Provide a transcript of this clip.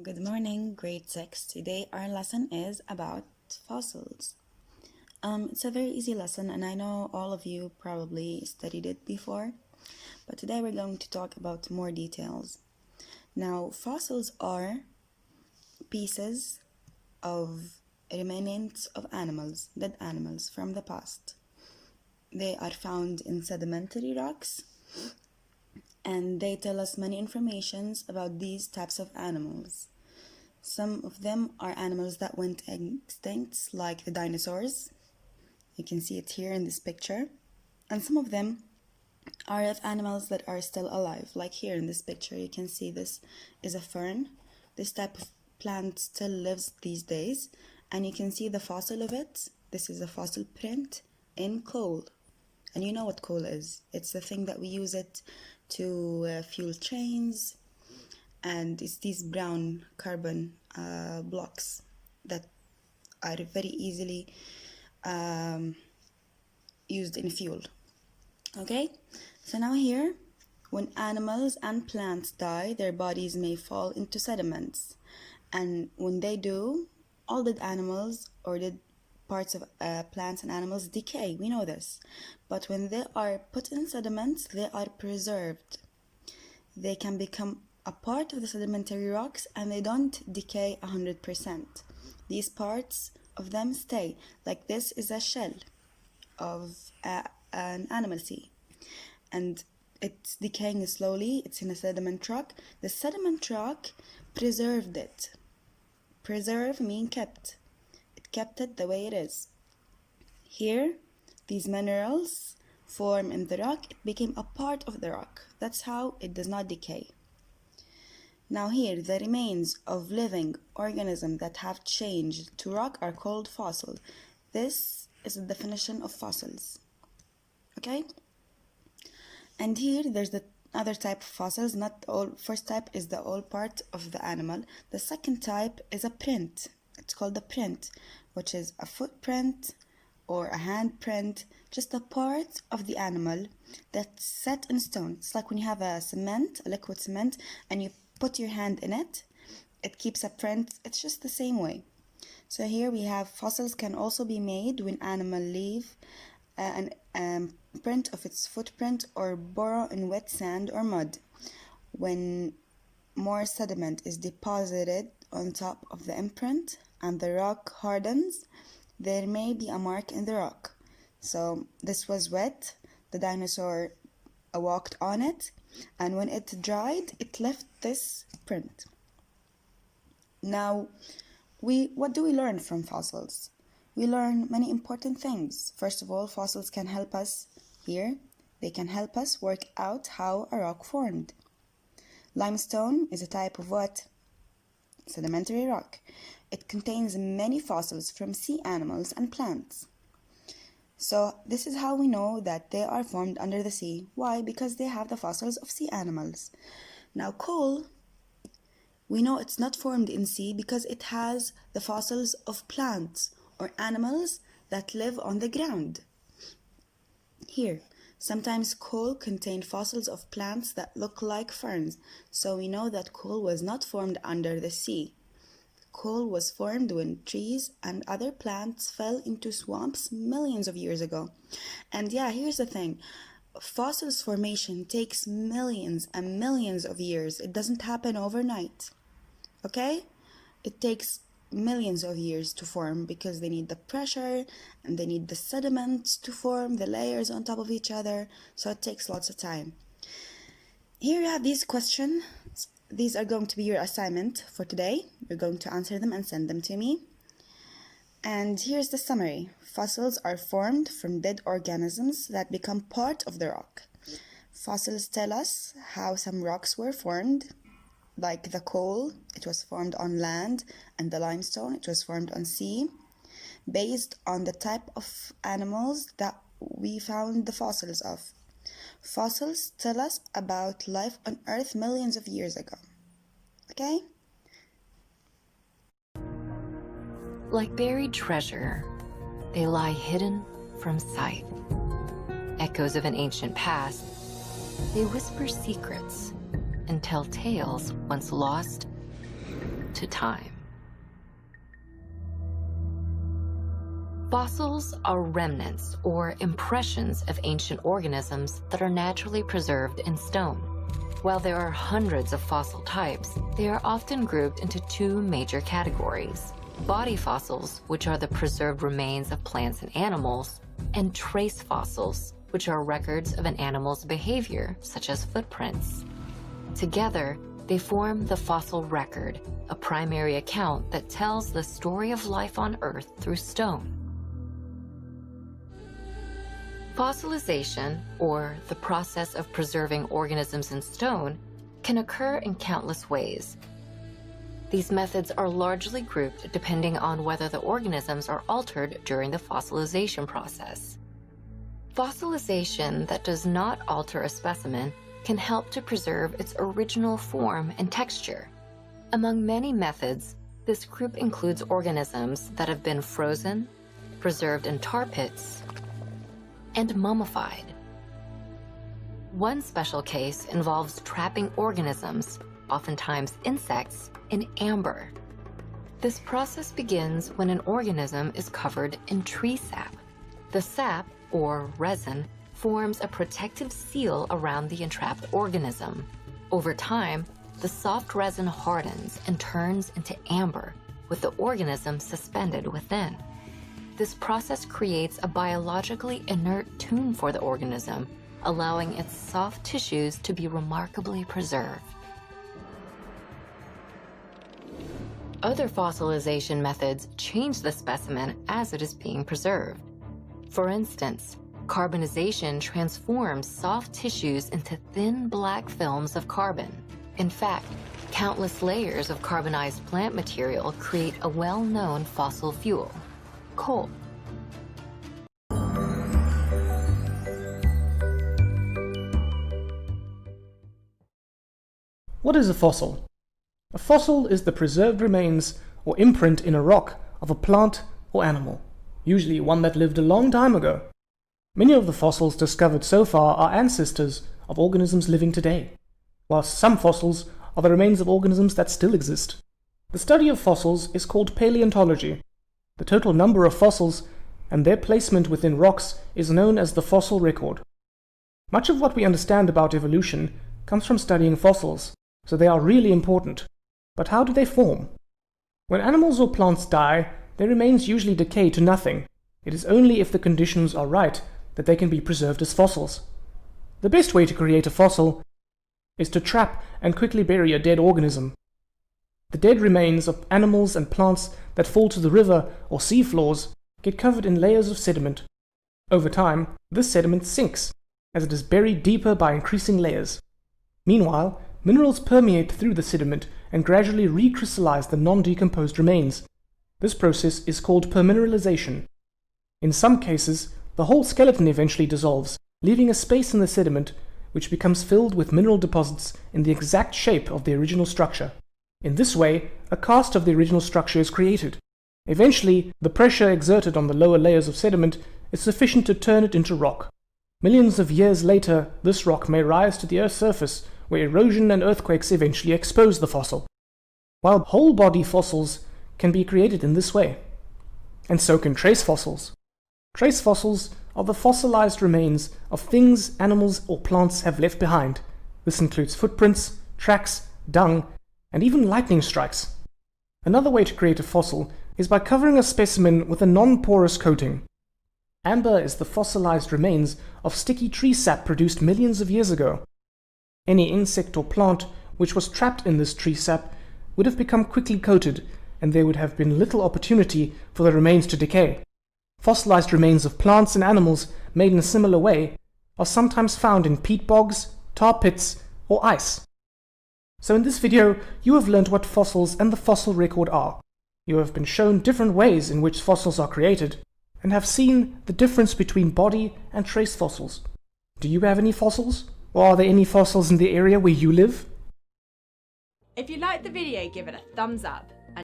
Good morning, grade 6. Today our lesson is about fossils. It's a very easy lesson and I know all of you probably studied it before, but today we're going to talk about more details. Now, fossils are pieces of remains of animals, dead animals from the past. They are found in sedimentary rocks and they tell us many informations about these types of animals. Some of them are animals that went extinct, like the dinosaurs. You can see it here in this picture. And some of them are of animals that are still alive, like here in this picture. You can see this is a fern. This type of plant still lives these days. And you can see the fossil of it. This is a fossil print in coal. And you know what coal is. It's the thing that we use it to fuel trains. And it's these brown carbon blocks that are very easily used in fuel. Okay, so now here, when animals and plants die, their bodies may fall into sediments. And when they do, all dead animals or dead parts of plants and animals decay. We know this. But when they are put in sediments, they are preserved. They can become a part of the sedimentary rocks and they don't decay 100%. These parts of them stay. Like this is a shell of an animal sea and it's decaying slowly. It's in a sediment rock. The sediment rock preserved it. Preserve means kept. It kept it the way it is. Here, these minerals form in the rock. It became a part of the rock. That's how it does not decay. Now here, the remains of living organisms that have changed to rock are called fossils. This is the definition of fossils. Okay? And here, there's the other type of fossils. Not all. First type is the old part of the animal. The second type is a print. It's called a print, which is a footprint or a handprint, just a part of the animal that's set in stone. It's like when you have a cement, a liquid cement, and you put your hand in it, it keeps a print. It's just the same way. So here we have fossils can also be made when animals leave an print of its footprint or burrow in wet sand or mud. When more sediment is deposited on top of the imprint and the rock hardens, there may be a mark in the rock. So this was wet, the dinosaur walked on it, and when it dried, it left this print. Now, what do we learn from fossils? We learn many important things. First of all, fossils can help us here. They can help us work out how a rock formed. Limestone is a type of what? Sedimentary rock. It contains many fossils from sea animals and plants. So this is how we know that they are formed under the sea. Why? Because they have the fossils of sea animals. Now coal, we know it's not formed in sea because it has the fossils of plants or animals that live on the ground. Here, sometimes coal contained fossils of plants that look like ferns. So we know that coal was not formed under the sea. Coal was formed when trees and other plants fell into swamps millions of years ago. And yeah, here's the thing. Fossils formation takes millions and millions of years. It doesn't happen overnight. Okay? It takes millions of years to form because they need the pressure and they need the sediments to form, the layers on top of each other. So it takes lots of time. Here you have these questions. These are going to be your assignment for today. You're going to answer them and send them to me. And here's the summary. Fossils are formed from dead organisms that become part of the rock. Fossils tell us how some rocks were formed, like the coal, it was formed on land, and the limestone, it was formed on sea, based on the type of animals that we found the fossils of. Fossils tell us about life on Earth millions of years ago. Okay? Like buried treasure, they lie hidden from sight. Echoes of an ancient past, they whisper secrets and tell tales once lost to time. Fossils are remnants or impressions of ancient organisms that are naturally preserved in stone. While there are hundreds of fossil types, they are often grouped into two major categories: body fossils, which are the preserved remains of plants and animals, and trace fossils, which are records of an animal's behavior, such as footprints. Together, they form the fossil record, a primary account that tells the story of life on Earth through stone. Fossilization, or the process of preserving organisms in stone, can occur in countless ways. These methods are largely grouped depending on whether the organisms are altered during the fossilization process. Fossilization that does not alter a specimen can help to preserve its original form and texture. Among many methods, this group includes organisms that have been frozen, preserved in tar pits, and mummified. One special case involves trapping organisms, oftentimes insects, in amber. This process begins when an organism is covered in tree sap. The sap, or resin, forms a protective seal around the entrapped organism. Over time, the soft resin hardens and turns into amber, with the organism suspended within. This process creates a biologically inert tomb for the organism, allowing its soft tissues to be remarkably preserved. Other fossilization methods change the specimen as it is being preserved. For instance, carbonization transforms soft tissues into thin black films of carbon. In fact, countless layers of carbonized plant material create a well-known fossil fuel: coal. What is a fossil? A fossil is the preserved remains or imprint in a rock of a plant or animal, usually one that lived a long time ago. Many of the fossils discovered so far are ancestors of organisms living today, whilst some fossils are the remains of organisms that still exist. The study of fossils is called paleontology. The total number of fossils and their placement within rocks is known as the fossil record. Much of what we understand about evolution comes from studying fossils, so they are really important. But how do they form? When animals or plants die, their remains usually decay to nothing. It is only if the conditions are right that they can be preserved as fossils. The best way to create a fossil is to trap and quickly bury a dead organism. The dead remains of animals and plants that fall to the river or sea floors get covered in layers of sediment. Over time, this sediment sinks as it is buried deeper by increasing layers. Meanwhile, minerals permeate through the sediment and gradually recrystallize the non-decomposed remains. This process is called permineralization. In some cases, the whole skeleton eventually dissolves, leaving a space in the sediment which becomes filled with mineral deposits in the exact shape of the original structure. In this way, a cast of the original structure is created. Eventually, the pressure exerted on the lower layers of sediment is sufficient to turn it into rock. Millions of years later, this rock may rise to the Earth's surface, where erosion and earthquakes eventually expose the fossil. While whole body fossils can be created in this way. And so can trace fossils. Trace fossils are the fossilized remains of things animals or plants have left behind. This includes footprints, tracks, dung, and even lightning strikes. Another way to create a fossil is by covering a specimen with a non-porous coating. Amber is the fossilized remains of sticky tree sap produced millions of years ago. Any insect or plant which was trapped in this tree sap would have become quickly coated, and there would have been little opportunity for the remains to decay. Fossilized remains of plants and animals made in a similar way are sometimes found in peat bogs, tar pits, or ice. So in this video, you have learned what fossils and the fossil record are. You have been shown different ways in which fossils are created, and have seen the difference between body and trace fossils. Do you have any fossils? Or are there any fossils in the area where you live? If you liked the video, give it a thumbs up